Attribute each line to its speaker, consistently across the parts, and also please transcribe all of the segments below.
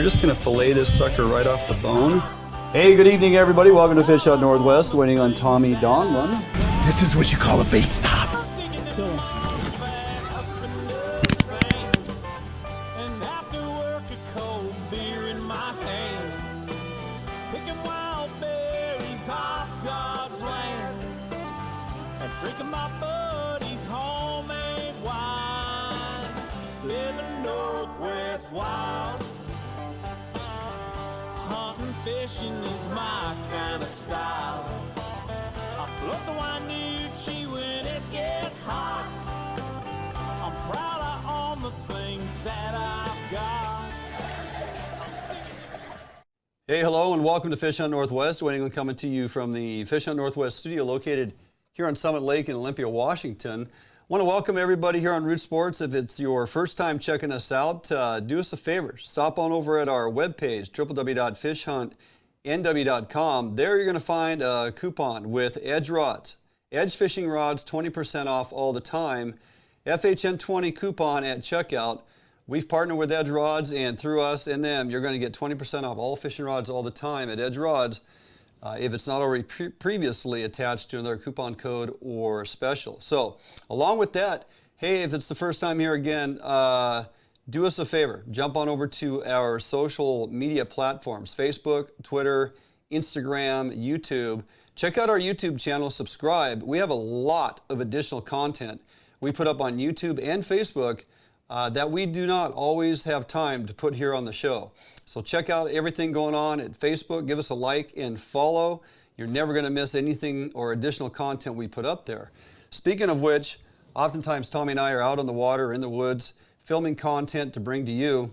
Speaker 1: You're just gonna fillet this sucker right off the bone.
Speaker 2: Hey, good evening, everybody. Welcome to Fish Out Northwest, waiting on Tommy Donlin.
Speaker 3: This is what you call a bait stop.
Speaker 4: Drinking my buddy's homemade wine, living Northwest wild. Hunting, fishing is my kind of style. I float the Wainuchi when it gets hot. I'm proud I own the things that I've got.
Speaker 1: Hey, hello, and welcome to Fish Hunt Northwest. Wayne England coming to you from the Fish Hunt Northwest studio located here on Summit Lake in Olympia, Washington. Want to welcome everybody here on Root Sports. If it's your first time checking us out, do us a favor. Stop on over at our webpage, www.fishhuntnw.com. There you're going to find a coupon with Edge rods. Edge fishing rods, 20% off all the time. FHN 20 coupon at checkout. We've partnered with Edge Rods, and through us and them, you're going to get 20% off all fishing rods all the time at Edge Rods. If it's not already previously attached to another coupon code or special. So along with that, hey, if it's the first time here again, do us a favor. Jump on over to our social media platforms, Facebook, Twitter, Instagram, YouTube. Check out our YouTube channel, subscribe. We have a lot of additional content we put up on YouTube and Facebook that we do not always have time to put here on the show. So check out everything going on at Facebook. Give us a like and follow. You're never going to miss anything or additional content we put up there. Speaking of which, oftentimes Tommy and I are out on the water or in the woods filming content to bring to you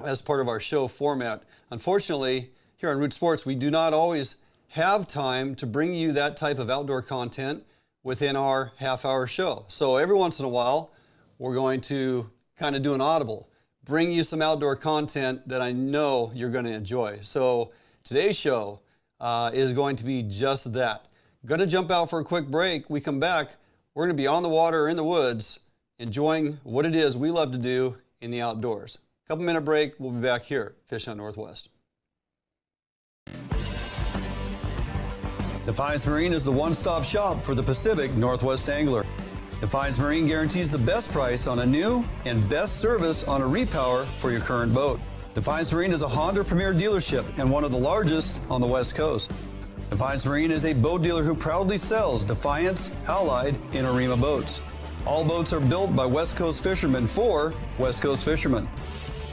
Speaker 1: as part of our show format. Unfortunately, here on Root Sports, we do not always have time to bring you that type of outdoor content within our half-hour show. So every once in a while, we're going to kind of do an audible, bring you some outdoor content that I know you're going to enjoy. So today's show is going to be just that. Going to jump out for a quick break. We come back, we're going to be on the water or in the woods, enjoying what it is we love to do in the outdoors. Couple minute break, we'll be back here, Fish Hunt Northwest. Defiance Marine is the one-stop shop for the Pacific Northwest angler. Defiance Marine guarantees the best price on a new and best service on a repower for your current boat. Defiance Marine is a Honda Premier dealership and one of the largest on the West Coast. Defiance Marine is a boat dealer who proudly sells Defiance, Allied, and Arima boats. All boats are built by West Coast fishermen for West Coast fishermen.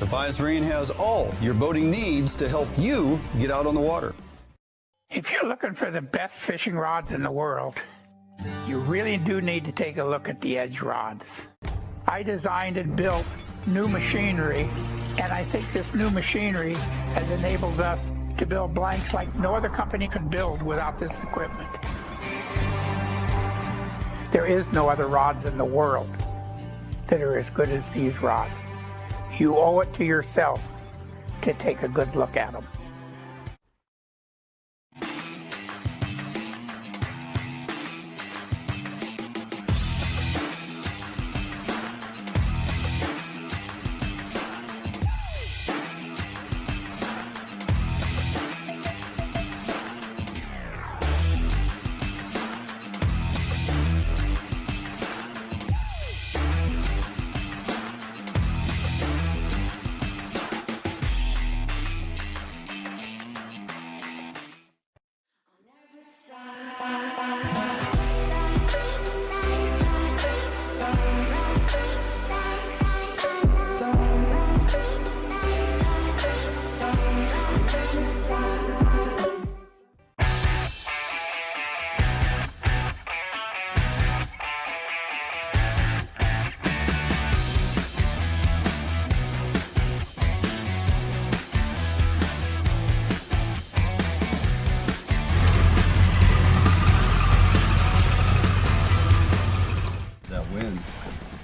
Speaker 1: Defiance Marine has all your boating needs to help you get out on the water.
Speaker 3: If you're looking for the best fishing rods in the world, you really do need to take a look at the Edge rods. I designed and built new machinery, and I think this new machinery has enabled us to build blanks like no other company can build without this equipment. There is no other rods in the world that are as good as these rods. You owe it to yourself to take a good look at them.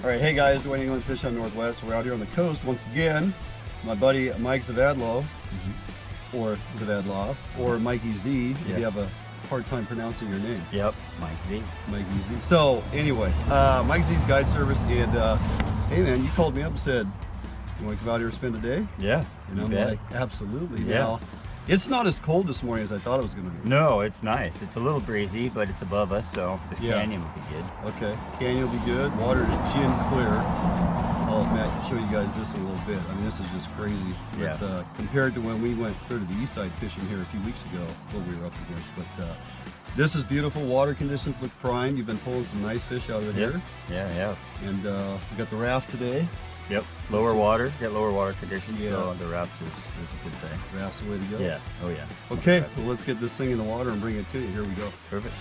Speaker 2: All right, hey guys, Dwayne England, Fish Hunt Northwest. We're out here on the coast once again. My buddy Mike Zavadlov, or Zavadlov, or Mikey Z, if you have a hard time pronouncing your name.
Speaker 5: Yep, Mike Z.
Speaker 2: Mikey Z. So anyway, Mike Z's guide service, and hey man, you called me up and said, You want to come out here and spend a day?
Speaker 5: Yeah.
Speaker 2: And I'm like, absolutely.
Speaker 5: Yeah.
Speaker 2: Now, it's not as cold this morning as I thought it was going to be.
Speaker 5: No, it's nice. It's a little breezy, but it's above us, so this canyon will be good.
Speaker 2: Okay, canyon will be good. Water is gin clear. Oh, Matt, I'll show you guys this in a little bit. I mean, this is just crazy.
Speaker 5: Yeah.
Speaker 2: But, compared to when we went clear to the east side fishing here a few weeks ago, what we were up against. But this is beautiful. Water conditions look prime. You've been pulling some nice fish out of here.
Speaker 5: Yeah.
Speaker 2: And we got the raft today.
Speaker 5: Yep. Lower water. Get lower water conditions.
Speaker 2: Yeah.
Speaker 5: So the raft is a good thing.
Speaker 2: Raft's the way to go.
Speaker 5: Yeah. Oh yeah.
Speaker 2: Okay, well, let's get this thing in the water and bring it to you. Here we go.
Speaker 5: Perfect.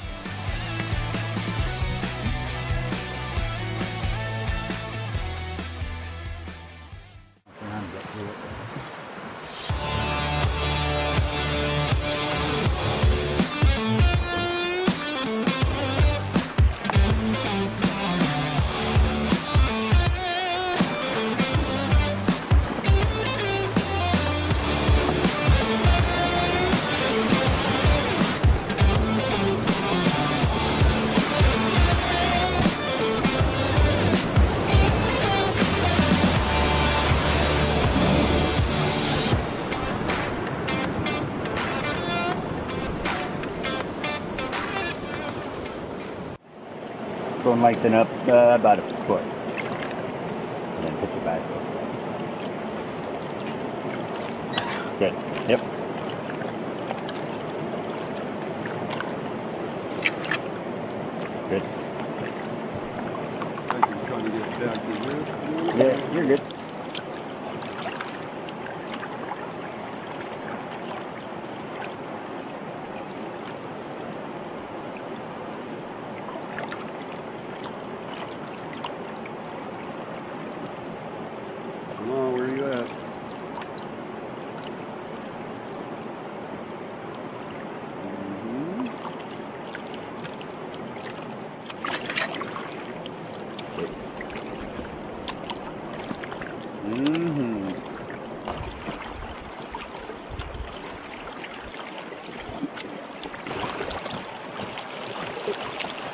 Speaker 5: Go and lengthen up about a foot. And then pitch it back. Good. Yep. Good.
Speaker 2: I'm trying to get back to here.
Speaker 5: Yeah, you're good.
Speaker 2: Come on, where are you at?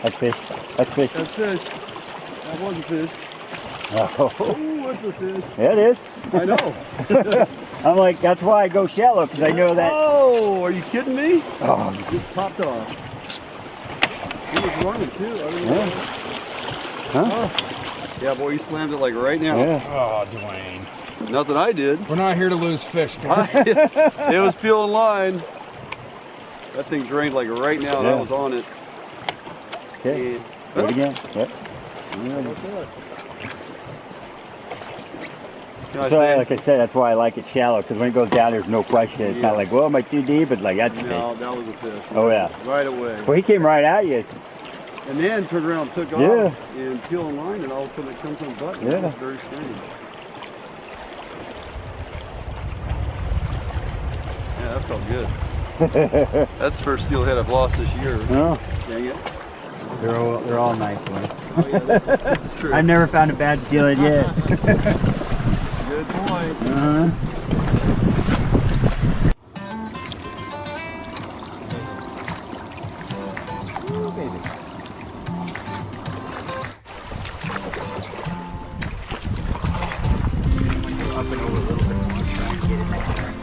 Speaker 5: That's fish. That's fish.
Speaker 2: That's fish. That was a fish.
Speaker 5: Oh.
Speaker 2: Oh, that's a fish.
Speaker 5: Yeah, it is.
Speaker 2: I know.
Speaker 5: I'm like, that's why I go shallow, because I know that.
Speaker 2: Oh, are you kidding me?
Speaker 5: Oh,
Speaker 2: It just popped off. He was running too. I don't know.
Speaker 5: yeah. Huh?
Speaker 2: Oh. Yeah, boy, you slammed it like right now.
Speaker 5: Yeah.
Speaker 6: Oh, Dwayne.
Speaker 2: Nothing I did.
Speaker 6: We're not here to lose fish, Dwayne.
Speaker 2: It was peeling line. That thing drained like right now, and I
Speaker 5: Yeah.
Speaker 2: was on it.
Speaker 5: Okay.
Speaker 2: And-
Speaker 5: Do it again. Yep.
Speaker 2: Can I
Speaker 5: So,
Speaker 2: say?
Speaker 5: like I said, that's why I like it shallow, because when it goes down, there's no question. It's
Speaker 2: Yeah.
Speaker 5: not like, well, am I too deep? It's like, that's a
Speaker 2: No,
Speaker 5: fish.
Speaker 2: that was a fish.
Speaker 5: Oh, yeah.
Speaker 2: Right away.
Speaker 5: Well, he came right at you.
Speaker 2: And then turned around and took off
Speaker 5: Yeah.
Speaker 2: and peeling line, and all of a sudden it comes on butt.
Speaker 5: Yeah.
Speaker 2: It was very strange. Yeah, that felt good. That's the first steelhead I've lost this year.
Speaker 5: No,
Speaker 2: Dang it.
Speaker 5: they're all nice ones.
Speaker 2: Oh, yeah, this is true.
Speaker 5: I've never found a bad steelhead yet.
Speaker 2: Good point.
Speaker 5: Uh-huh. Ooh, baby. Up and over a little bit more, try and get in there.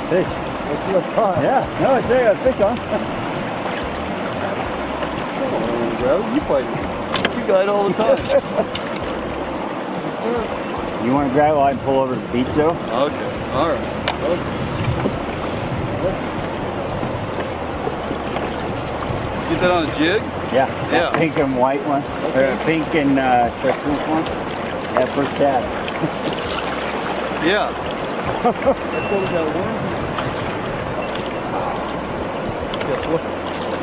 Speaker 5: Fish.
Speaker 2: That's what I caught.
Speaker 5: Yeah, no, it's there, a fish on.
Speaker 2: Oh, bro, you fight. You guide all the time.
Speaker 5: You want to grab it while I can pull over to the beach though?
Speaker 2: Okay, all right. Okay. Get that on a jig?
Speaker 5: Yeah, that
Speaker 2: Yeah.
Speaker 5: pink and white one.
Speaker 2: Okay.
Speaker 5: Pink and chartreuse one. Yeah, first cat.
Speaker 2: Yeah.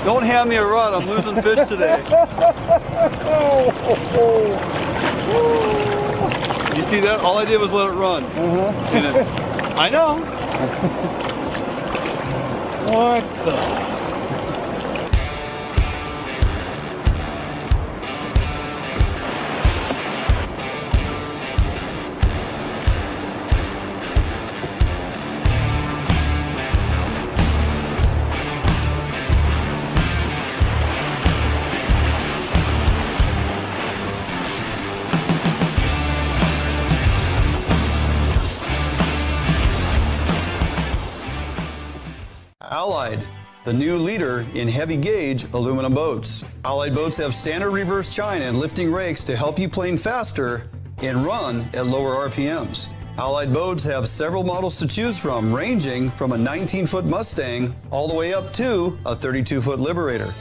Speaker 2: Don't hand me a rod. I'm losing fish today. You see that? All I did was let it run. I know.
Speaker 5: What the?
Speaker 1: Allied, the new leader in heavy gauge aluminum boats. Allied boats have standard reverse chine and lifting rakes to help you plane faster and run at lower RPMs. Allied boats have several models to choose from, ranging from a 19-foot Mustang all the way up to a 32-foot Liberator.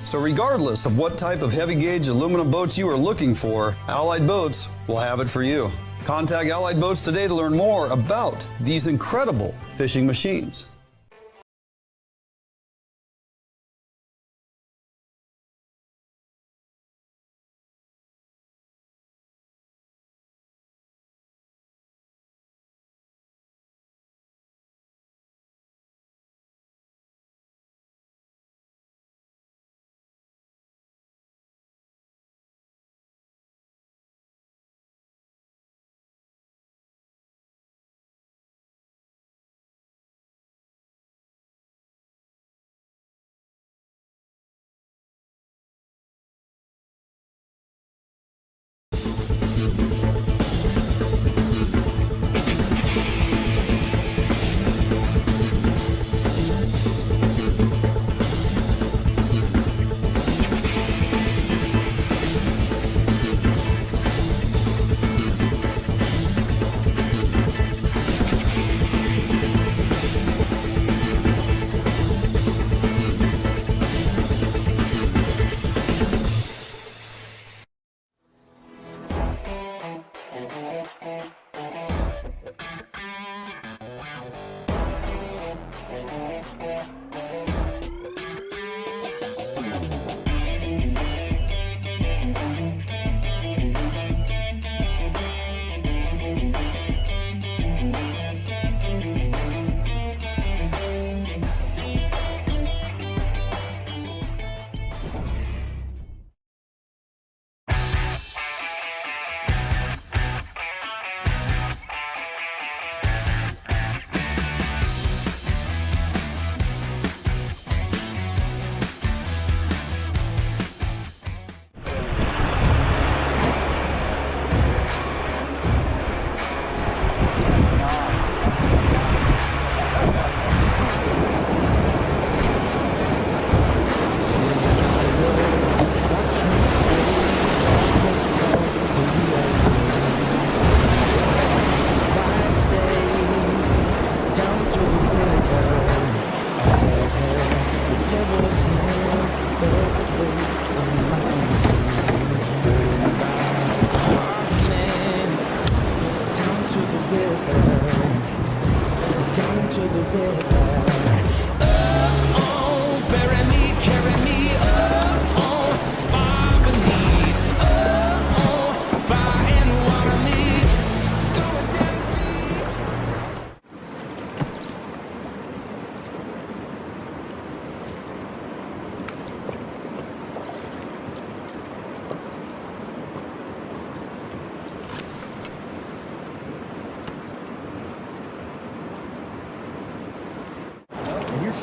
Speaker 1: So regardless of what type of heavy gauge aluminum boats you are looking for, Allied Boats will have it for you. Contact Allied Boats today to learn more about these incredible fishing machines.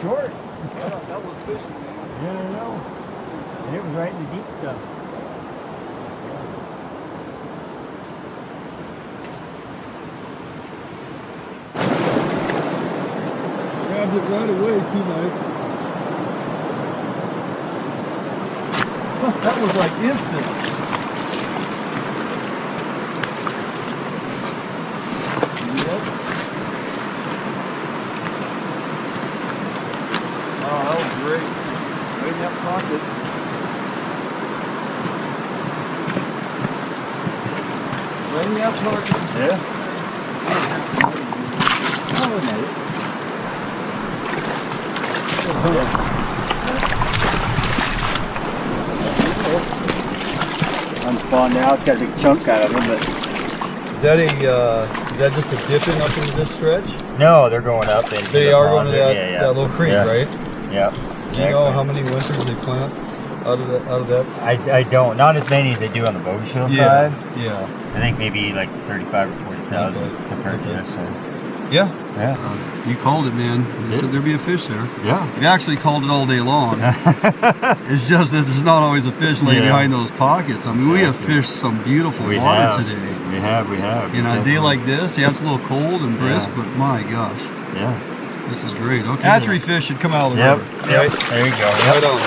Speaker 5: Short.
Speaker 2: That was fishing, man.
Speaker 5: Yeah, I know. And it was right in the deep stuff.
Speaker 2: Grabbed it right away, too, Mike. That was like instant. Great. Right in that pocket. Right in that pocket.
Speaker 5: Yeah. Unspawned now. It's got a big chunk out of them, but
Speaker 2: Is that just a dipping up into this stretch?
Speaker 5: no, they're going up.
Speaker 2: They are going to that little creek, right?
Speaker 5: Yeah.
Speaker 2: Do you know how many winters they plant out of that?
Speaker 5: I don't. Not as many as they do on the Bogue Shield
Speaker 2: Yeah.
Speaker 5: side.
Speaker 2: Yeah.
Speaker 5: I think maybe like 35 or 40,000 compared to this side.
Speaker 2: Yeah.
Speaker 5: Yeah.
Speaker 2: You called it, man. You said there'd be a fish there.
Speaker 5: Yeah.
Speaker 2: You actually called it all day long. It's just that there's not always a fish laying behind those pockets. I mean, we have fished some beautiful water today.
Speaker 5: We have.
Speaker 2: You know, a day like this, yeah, it's a little cold and brisk, but my gosh.
Speaker 5: Yeah.
Speaker 2: This is great. Okay. Hatchery fish should come out of the river.
Speaker 5: Yep.
Speaker 2: Right?
Speaker 5: There you go.
Speaker 2: Right on.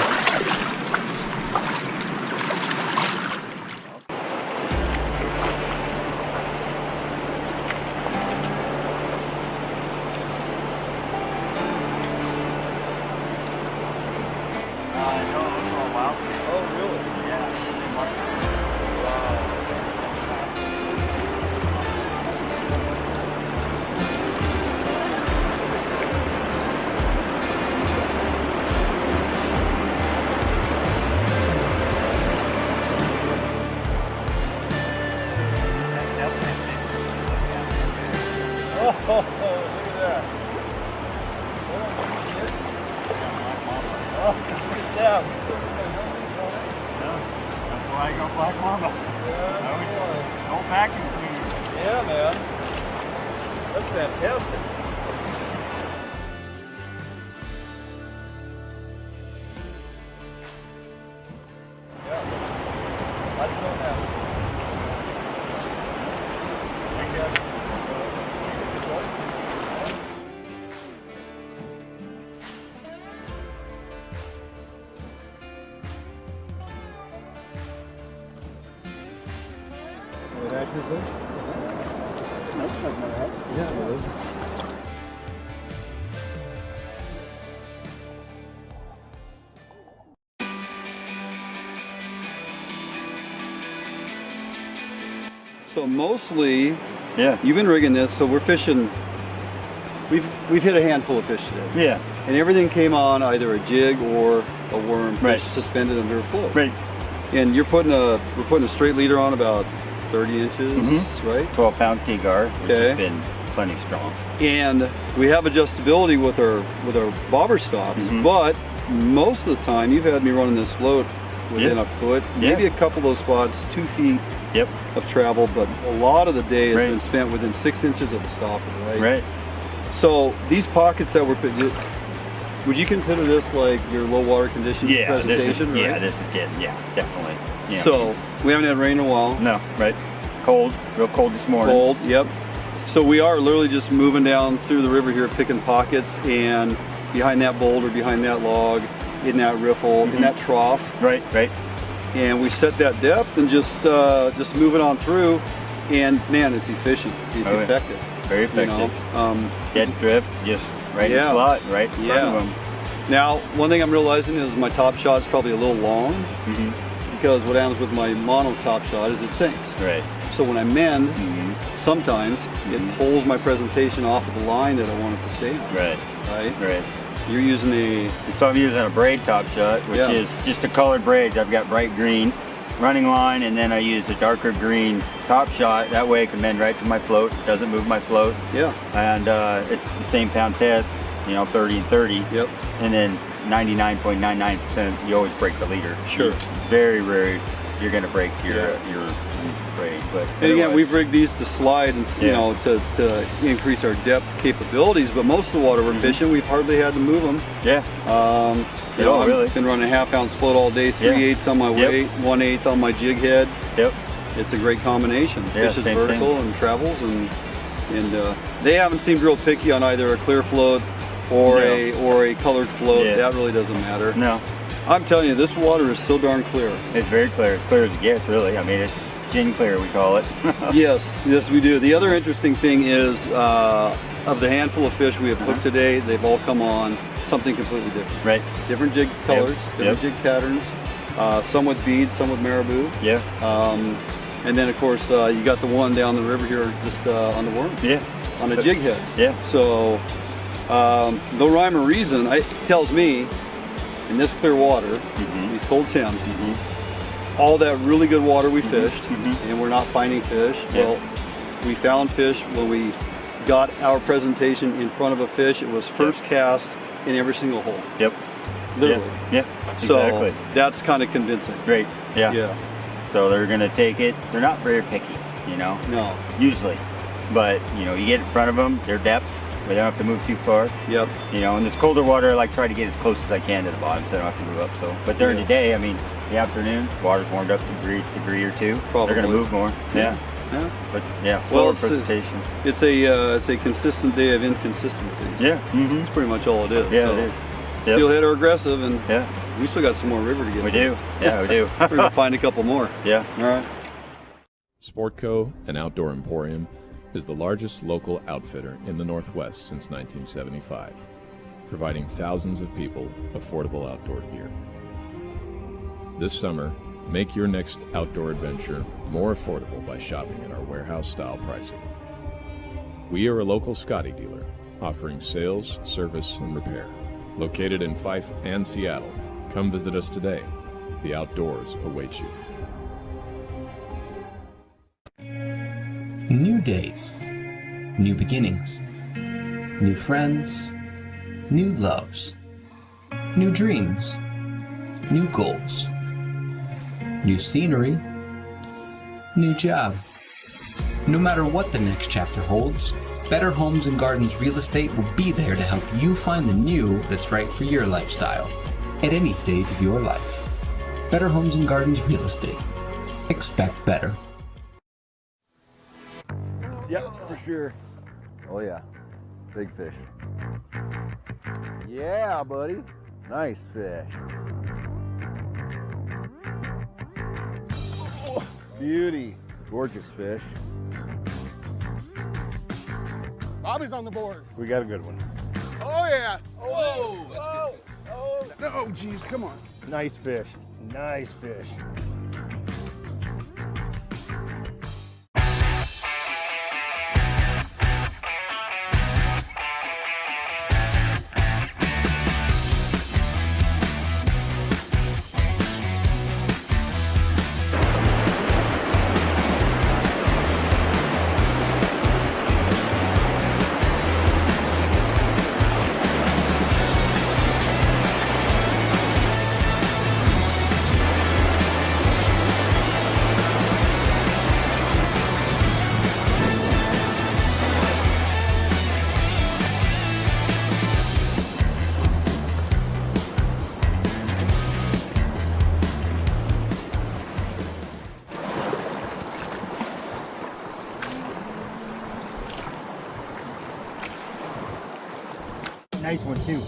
Speaker 5: Black mamba. No vacuum cleaner.
Speaker 2: Yeah, man. That's fantastic. Yeah. I didn't know that. Yeah, it is. So mostly, you've been rigging this, so we're fishing. We've hit a handful of fish today.
Speaker 5: Yeah.
Speaker 2: And everything came on either a jig or a worm fish suspended under a float.
Speaker 5: Right.
Speaker 2: And we're putting a straight leader on about 30 inches, right?
Speaker 5: 12-pound Seaguar, which has been plenty strong.
Speaker 2: And we have adjustability with our bobber stops, but most of the time you've had me running this float within a foot, maybe a couple of those spots, 2 feet of travel, but a lot of the day has been spent within 6 inches of the stopper, right?
Speaker 5: Right.
Speaker 2: So these pockets that we're putting, would you consider this like your low water conditions presentation?
Speaker 5: This is getting, definitely. Yeah.
Speaker 2: So we haven't had rain in a while.
Speaker 5: No, right. Cold, real cold this morning.
Speaker 2: Cold, yep. So we are literally just moving down through the river here, picking pockets, and behind that boulder, behind that log, in that riffle, in that trough.
Speaker 5: Right.
Speaker 2: And we set that depth and just moving on through, and man, it's efficient. It's effective.
Speaker 5: Very effective.
Speaker 2: You know?
Speaker 5: Dead drift, just right in the slot, right in front of them.
Speaker 2: Now, one thing I'm realizing is my top shot's probably a little long, because what happens with my mono top shot is it sinks.
Speaker 5: Right.
Speaker 2: So when I mend, sometimes it pulls my presentation off of the line that I want it to stay on.
Speaker 5: Right. You're
Speaker 2: using
Speaker 5: so I'm using a braid top shot, which is just a colored braid. I've got bright green running line, and then I use a darker green top shot. That way I can mend right to my float. It doesn't move my float.
Speaker 2: Yeah.
Speaker 5: And it's the same pound test, 30 and 30.
Speaker 2: Yep.
Speaker 5: And then 99.99% you always break the leader.
Speaker 2: Sure.
Speaker 5: Very rare you're going to break your braid. But
Speaker 2: and again, we've rigged these to slide and to increase our depth capabilities. But most of the water we're fishing, we've hardly had to move them.
Speaker 5: Yeah.
Speaker 2: I've been running a half-ounce float all day, 3/8 on my weight, 1/8 on my jig head.
Speaker 5: Yep.
Speaker 2: It's a great combination. Fishes vertical
Speaker 5: thing.
Speaker 2: and travels, and they haven't seemed real picky on either a clear float or a colored float. That really doesn't matter.
Speaker 5: No.
Speaker 2: I'm telling you, this water is so darn clear.
Speaker 5: It's very clear. As clear as it gets, really. I mean, it's gin clear, we call it.
Speaker 2: Yes, we do. The other interesting thing is, of the handful of fish we have hooked today, they've all come on something completely different.
Speaker 5: Right.
Speaker 2: Different jig colors, different jig patterns, some with beads, some with marabou.
Speaker 5: Yeah.
Speaker 2: And then, of course, you got the one down the river here just on the worm.
Speaker 5: Yeah.
Speaker 2: on a jig head.
Speaker 5: Yeah.
Speaker 2: So no rhyme or reason. It tells me in this clear water, these cold temps, all that really good water we fished, and we're not finding fish.
Speaker 5: Yeah.
Speaker 2: Well, we found fish when we got our presentation in front of a fish. It was first cast in every single hole.
Speaker 5: Yep.
Speaker 2: Literally.
Speaker 5: Yeah.
Speaker 2: So
Speaker 5: Exactly.
Speaker 2: that's kind of convincing.
Speaker 5: Great. Yeah.
Speaker 2: Yeah.
Speaker 5: So they're gonna take it. They're not very picky, you know.
Speaker 2: No.
Speaker 5: Usually, but you know, you get in front of them. Their depth, where they don't have to move too far.
Speaker 2: Yep.
Speaker 5: You know, in this colder water, I like try to get as close as I can to the bottom, so I don't have to move up. So, but during the day, I mean, the afternoon, water's warmed up a degree or two.
Speaker 2: Probably.
Speaker 5: They're gonna move more. Yeah.
Speaker 2: Yeah.
Speaker 5: But yeah,
Speaker 2: Well,
Speaker 5: slower presentation.
Speaker 2: It's a consistent day of inconsistencies.
Speaker 5: Yeah.
Speaker 2: It's pretty much all it is.
Speaker 5: Yeah,
Speaker 2: so
Speaker 5: it is. Yep.
Speaker 2: Steelhead are aggressive, and
Speaker 5: Yeah.
Speaker 2: we still got some more river to get.
Speaker 5: We
Speaker 2: to.
Speaker 5: do. Yeah, we do.
Speaker 2: We're gonna find a couple more.
Speaker 5: Yeah.
Speaker 2: All right.
Speaker 7: Sportco, an outdoor emporium, is the largest local outfitter in the Northwest since 1975, providing thousands of people affordable outdoor gear. This summer, make your next outdoor adventure more affordable by shopping at our warehouse-style pricing. We are a local Scotty dealer, offering sales, service, and repair. Located in Fife and Seattle, come visit us today. The outdoors await you.
Speaker 8: New days, new beginnings, new friends, new loves, new dreams, new goals, new scenery, new job. No matter what the next chapter holds, Better Homes and Gardens Real Estate will be there to help you find the new that's right for your lifestyle at any stage of your life. Better Homes and Gardens Real Estate. Expect better.
Speaker 9: Yep, for sure. Oh yeah, big fish. Yeah, buddy. Nice fish. Oh, beauty. Gorgeous fish.
Speaker 6: Bobby's on the board.
Speaker 9: We got a good one.
Speaker 6: Oh, yeah. Whoa. Oh, geez, come on.
Speaker 9: Nice fish. Nice fish. Nice one too.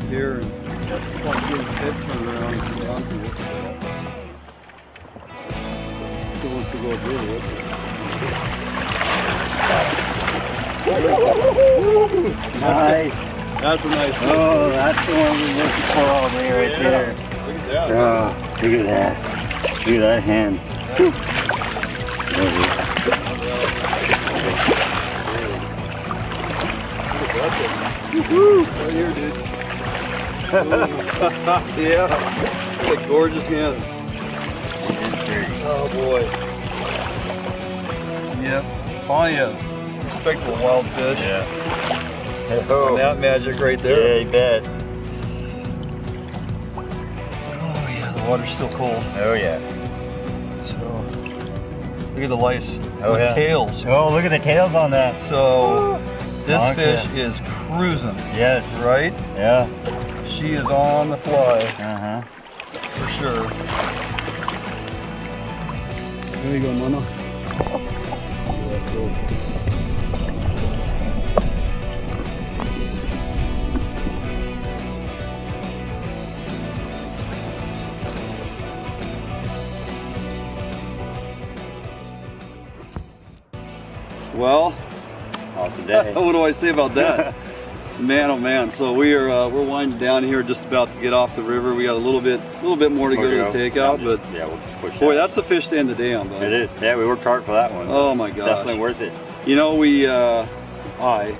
Speaker 2: Here and get his head turned around and get onto it. Still wants to go over it.
Speaker 5: Nice.
Speaker 2: That's a nice one.
Speaker 5: Oh, that's the one we're looking for all day right there.
Speaker 2: Yeah.
Speaker 5: Oh, look at that. Look at that hand. Whew.
Speaker 2: Right here, dude. Yeah. What a gorgeous hand. Oh boy. Yep. Plenty of respectable wild fish.
Speaker 5: Yeah.
Speaker 2: And that magic right there.
Speaker 5: Yeah, you bet.
Speaker 2: Oh yeah, the water's still cold.
Speaker 5: Oh yeah.
Speaker 2: So look at the lice.
Speaker 5: Oh
Speaker 2: the
Speaker 5: yeah.
Speaker 2: tails.
Speaker 5: Oh, look at the tails on that.
Speaker 2: So this
Speaker 5: Okay.
Speaker 2: fish is cruising.
Speaker 5: Yes.
Speaker 2: Right?
Speaker 5: Yeah.
Speaker 2: She is on the fly.
Speaker 5: Uh-huh.
Speaker 2: For sure. There you go, Mama. Well,
Speaker 5: Awesome day.
Speaker 2: what do I say about that? Man, oh man! So we're winding down here, just about to get off the river. We got a little bit more to go to the takeout, but
Speaker 5: yeah, we'll push.
Speaker 2: boy, that's the fish to end the day on, bud.
Speaker 5: It is. Yeah, we worked hard for that one.
Speaker 2: Oh my gosh!
Speaker 5: Definitely worth it.
Speaker 2: You know, I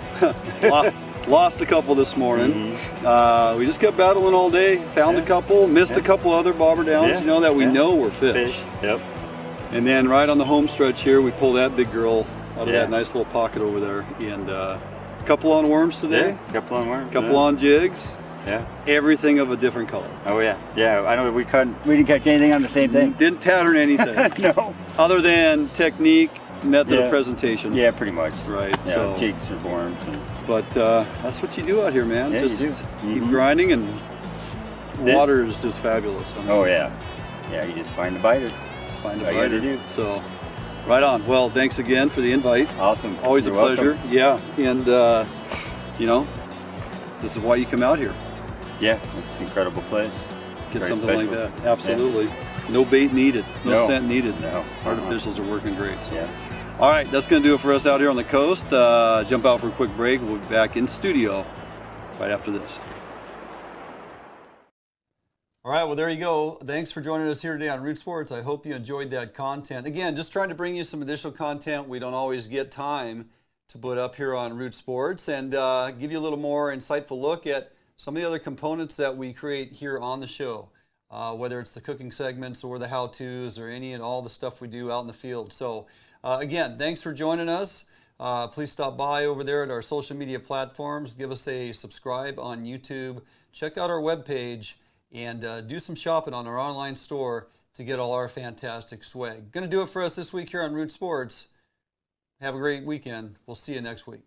Speaker 2: lost a couple this morning.
Speaker 5: Mm-hmm.
Speaker 2: We just kept battling all day. Found a couple, missed a couple other bobber downs.
Speaker 5: Yeah.
Speaker 2: You know that we know were fish.
Speaker 5: Yep.
Speaker 2: And then right on the home stretch here, we pulled that big girl out of
Speaker 5: Yeah.
Speaker 2: that nice little pocket over there, and a couple on worms today.
Speaker 5: Yeah. Couple on worms.
Speaker 2: Couple on jigs.
Speaker 5: Yeah.
Speaker 2: Everything of a different color.
Speaker 5: Oh yeah. Yeah. I know we didn't catch anything on the same thing.
Speaker 2: Didn't pattern anything.
Speaker 5: No.
Speaker 2: Other than technique, method
Speaker 5: Yeah.
Speaker 2: of presentation.
Speaker 5: Yeah, pretty much.
Speaker 2: Right.
Speaker 5: Yeah,
Speaker 2: So,
Speaker 5: jigs or worms. And,
Speaker 2: but that's what you do out here, man.
Speaker 5: Yeah,
Speaker 2: just
Speaker 5: you do.
Speaker 2: keep
Speaker 5: Mhm.
Speaker 2: grinding, and
Speaker 5: Yeah.
Speaker 2: water is just fabulous. I mean,
Speaker 5: oh yeah. Yeah, you just find the biter.
Speaker 2: Just find a
Speaker 5: That's all you
Speaker 2: biter.
Speaker 5: gotta do.
Speaker 2: So, right on. Well, thanks again for the invite.
Speaker 5: Awesome.
Speaker 2: Always
Speaker 5: You're
Speaker 2: a pleasure.
Speaker 5: welcome.
Speaker 2: Yeah, and you know, this is why you come out here.
Speaker 5: Yeah, it's an incredible place.
Speaker 2: Get
Speaker 5: Very
Speaker 2: something like
Speaker 5: special.
Speaker 2: that. Absolutely. No bait needed. No,
Speaker 5: No.
Speaker 2: scent needed.
Speaker 5: No.
Speaker 2: Artificials are working great. So.
Speaker 5: Yeah.
Speaker 2: All right, that's going to do it for us out here on the coast. Jump out for a quick break. We'll be back in studio right after this.
Speaker 1: All right, well, there you go. Thanks for joining us here today on Root Sports. I hope you enjoyed that content. Again, just trying to bring you some additional content we don't always get time to put up here on Root Sports, and give you a little more insightful look at some of the other components that we create here on the show, whether it's the cooking segments or the how-tos or any and all the stuff we do out in the field. So again, thanks for joining us. Please stop by over there at our social media platforms. Give us a subscribe on YouTube. Check out our webpage and do some shopping on our online store to get all our fantastic swag. Going to do it for us this week here on Root Sports. Have a great weekend. We'll see you next week.